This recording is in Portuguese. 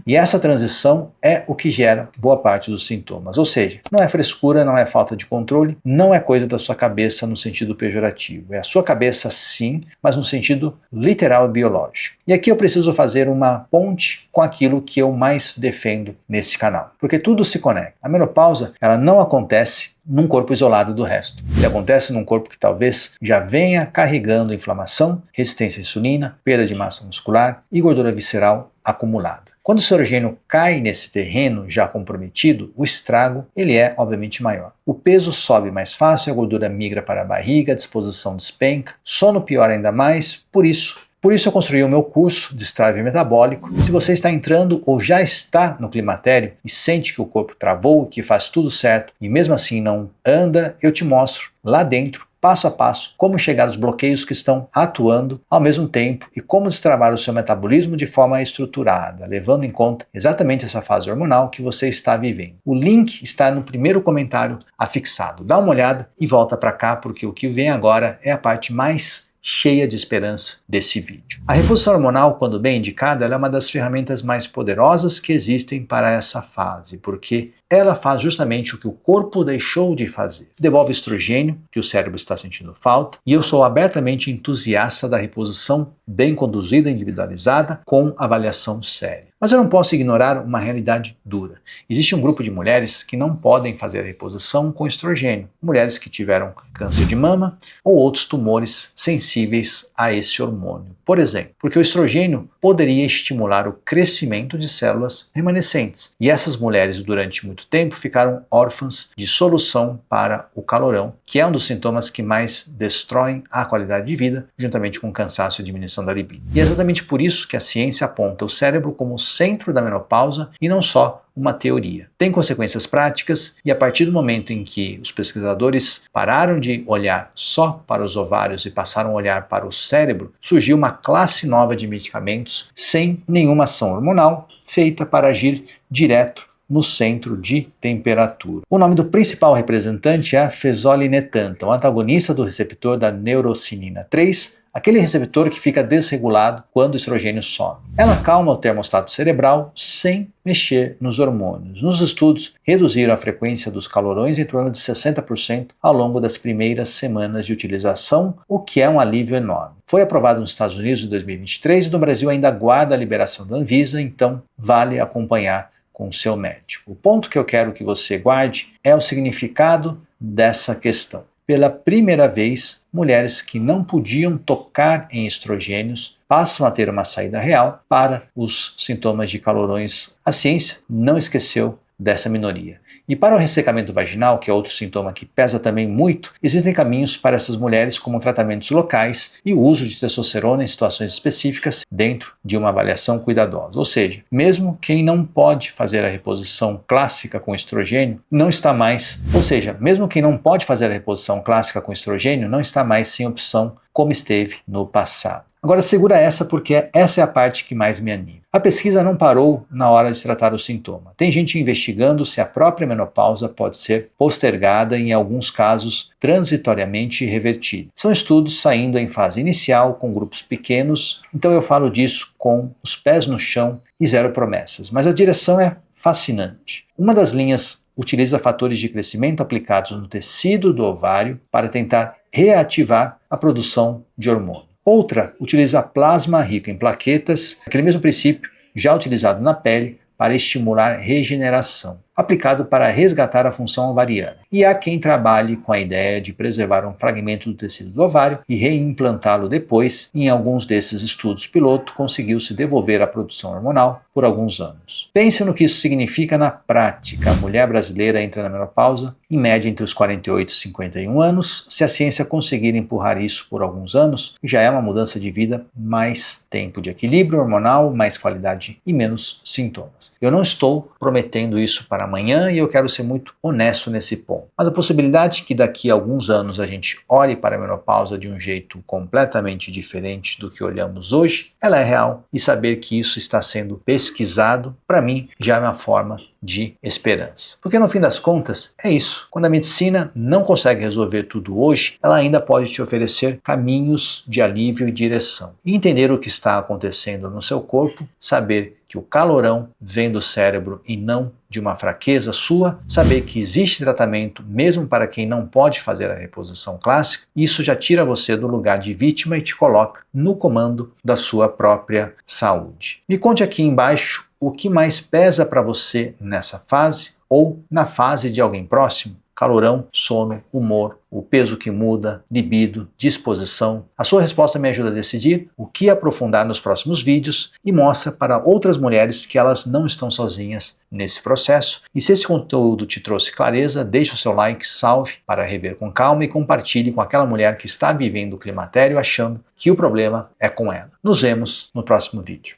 e essa transição é o que gera boa parte dos sintomas. Ou seja, não é frescura, não é falta de controle, não é coisa da sua cabeça no sentido pejorativo. É a sua cabeça sim, mas no sentido literal e biológico. E aqui eu preciso fazer uma ponte com aquilo que eu mais defendo neste canal, porque tudo se conecta. A menopausa, ela não acontece num corpo isolado do resto. Ele acontece num corpo que talvez já venha carregando inflamação, resistência à insulina, perda de massa muscular e gordura visceral acumulada. Quando o estrogênio cai nesse terreno já comprometido, o estrago ele é obviamente maior. O peso sobe mais fácil, a gordura migra para a barriga, a disposição despenca, sono piora ainda mais, por isso eu construí o meu curso de Strive Metabólico. Se você está entrando ou já está no climatério e sente que o corpo travou, que faz tudo certo e mesmo assim não anda, eu te mostro lá dentro, passo a passo, como chegar aos bloqueios que estão atuando ao mesmo tempo e como destravar o seu metabolismo de forma estruturada, levando em conta exatamente essa fase hormonal que você está vivendo. O link está no primeiro comentário afixado. Dá uma olhada e volta para cá, porque o que vem agora é a parte mais cheia de esperança desse vídeo. A reposição hormonal, quando bem indicada, ela é uma das ferramentas mais poderosas que existem para essa fase, porque ela faz justamente o que o corpo deixou de fazer. Devolve estrogênio, que o cérebro está sentindo falta, e eu sou abertamente entusiasta da reposição bem conduzida, individualizada, com avaliação séria. Mas eu não posso ignorar uma realidade dura. Existe um grupo de mulheres que não podem fazer a reposição com estrogênio. Mulheres que tiveram câncer de mama ou outros tumores sensíveis a esse hormônio. Por exemplo, porque o estrogênio poderia estimular o crescimento de células remanescentes. E essas mulheres, durante muito tempo, ficaram órfãs de solução para o calorão, que é um dos sintomas que mais destroem a qualidade de vida, juntamente com o cansaço e diminuição da libido. E é exatamente por isso que a ciência aponta o cérebro como o centro da menopausa e não só uma teoria. Tem consequências práticas e a partir do momento em que os pesquisadores pararam de olhar só para os ovários e passaram a olhar para o cérebro, surgiu uma classe nova de medicamentos sem nenhuma ação hormonal, feita para agir direto no centro de temperatura. O nome do principal representante é a fezolinetant, um antagonista do receptor da neurocinina 3, aquele receptor que fica desregulado quando o estrogênio sobe. Ela acalma o termostato cerebral sem mexer nos hormônios. Nos estudos, reduziram a frequência dos calorões em torno de 60% ao longo das primeiras semanas de utilização, o que é um alívio enorme. Foi aprovado nos Estados Unidos em 2023 e no Brasil ainda aguarda a liberação da Anvisa, então vale acompanhar com o seu médico. O ponto que eu quero que você guarde é o significado dessa questão. Pela primeira vez, mulheres que não podiam tocar em estrogênios passam a ter uma saída real para os sintomas de calorões. A ciência não esqueceu dessa minoria. E para o ressecamento vaginal, que é outro sintoma que pesa também muito, existem caminhos para essas mulheres como tratamentos locais e o uso de testosterona em situações específicas dentro de uma avaliação cuidadosa. Ou seja, mesmo quem não pode fazer a reposição clássica com estrogênio, não está mais, ou seja, mesmo quem não pode fazer a reposição clássica com estrogênio, não está mais sem opção como esteve no passado. Agora segura essa, porque essa é a parte que mais me anima. A pesquisa não parou na hora de tratar o sintoma. Tem gente investigando se a própria menopausa pode ser postergada e, em alguns casos, transitoriamente revertida. São estudos saindo em fase inicial, com grupos pequenos, então eu falo disso com os pés no chão e zero promessas. Mas a direção é fascinante. Uma das linhas utiliza fatores de crescimento aplicados no tecido do ovário para tentar reativar a produção de hormônio. Outra utiliza plasma rico em plaquetas, aquele mesmo princípio já utilizado na pele para estimular regeneração, aplicado para resgatar a função ovariana. E há quem trabalhe com a ideia de preservar um fragmento do tecido do ovário e reimplantá-lo depois. Em alguns desses estudos piloto, conseguiu-se devolver a produção hormonal por alguns anos. Pense no que isso significa na prática. A mulher brasileira entra na menopausa, em média entre os 48 e 51 anos. Se a ciência conseguir empurrar isso por alguns anos, já é uma mudança de vida, mais tempo de equilíbrio hormonal, mais qualidade e menos sintomas. Eu não estou prometendo isso para amanhã e eu quero ser muito honesto nesse ponto. Mas a possibilidade que daqui a alguns anos a gente olhe para a menopausa de um jeito completamente diferente do que olhamos hoje, ela é real, e saber que isso está sendo pesquisado, para mim, já é uma forma de esperança. Porque no fim das contas, é isso. Quando a medicina não consegue resolver tudo hoje, ela ainda pode te oferecer caminhos de alívio e direção. E entender o que está acontecendo no seu corpo, saber que o calorão vem do cérebro e não de uma fraqueza sua, saber que existe tratamento mesmo para quem não pode fazer a reposição clássica, isso já tira você do lugar de vítima e te coloca no comando da sua própria saúde. Me conte aqui embaixo o que mais pesa para você nessa fase ou na fase de alguém próximo. Calorão, sono, humor, o peso que muda, libido, disposição. A sua resposta me ajuda a decidir o que aprofundar nos próximos vídeos e mostra para outras mulheres que elas não estão sozinhas nesse processo. E se esse conteúdo te trouxe clareza, deixe o seu like, salve para rever com calma e compartilhe com aquela mulher que está vivendo o climatério achando que o problema é com ela. Nos vemos no próximo vídeo.